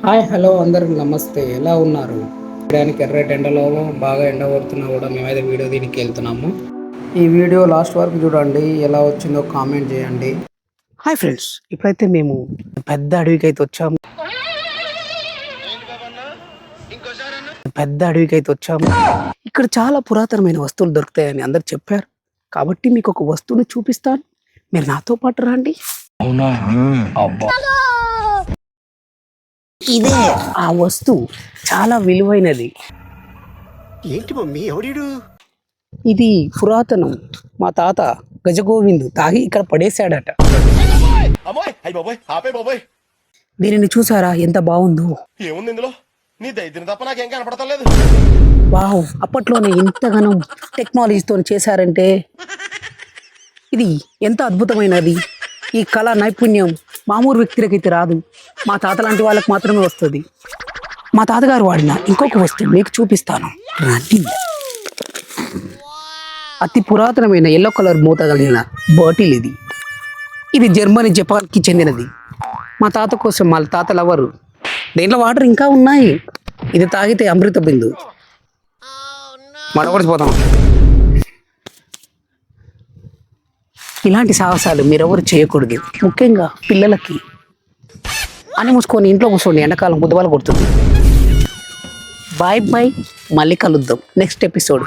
Hi hello అందరికి నమస్తే. ఎలా ఉన్నారు? చేయడానికి ఎర్రటి ఎండలో బాగా ఎండ కొడుతున్నా కూడా మేమైతే వీడియో దీనికి వెళ్తున్నాము. ఈ వీడియో లాస్ట్ వరకు చూడండి, ఎలా వచ్చిందో కామెంట్ చేయండి. హాయ్ ఫ్రెండ్స్, ఇప్పుడైతే మేము పెద్ద అడవికి అయితే వచ్చాము. ఇక్కడ చాలా పురాతనమైన వస్తువులు దొరుకుతాయని అందరు చెప్పారు, కాబట్టి మీకు ఒక వస్తువుని చూపిస్తాను. మీరు నాతో పాటు రండి. అవునా? అబ్బా, ఇదే ఆ వస్తువు, చాలా విలువైనది. ఏంటి మమ్మీ ఎవడీడు? ఇది పురాతనం. మా తాత గజగోవిందు తాగి ఇక్కడ పడేశాడట. దీనిని చూసారా ఎంత బాగుందో? ఏముంది ఇందులో? నీ దైత్యం తప్ప నాకేం కనపడతలేదు. వావ్, అప్పట్లోనే ఇంతగానో టెక్నాలజీతో చేశారంటే ఇది ఎంత అద్భుతమైనది. ఈ కళా నైపుణ్యం మామూలు వ్యక్తులకైతే రాదు, మా తాత లాంటి వాళ్ళకి మాత్రమే వస్తుంది. మా తాతగారు వాడిన ఇంకొక వస్తువు మీకు చూపిస్తాను, రండి. అతి పురాతనమైన ఎల్లో కలర్ మూత కలిగిన బాటిల్ ఇది. ఇది జర్మనీ, జపాన్కి చెందినది. మా తాత కోసం వాళ్ళ తాత లవరు. దీంట్లో వాటర్ ఇంకా ఉన్నాయి. ఇది తాగితే అమృత బిందు. మరొకటిపోతాం. ఇలాంటి సాహసాలు మీరెవరు చేయకూడదు, ముఖ్యంగా పిల్లలకి. అని మూసుకొని ఇంట్లో కూర్చోండి, ఎండాకాలం బుద్ధవాళ్ళు కొడుతుంది. బాయ్ బాయ్, మళ్ళీ కలుద్దాం నెక్స్ట్ ఎపిసోడ్.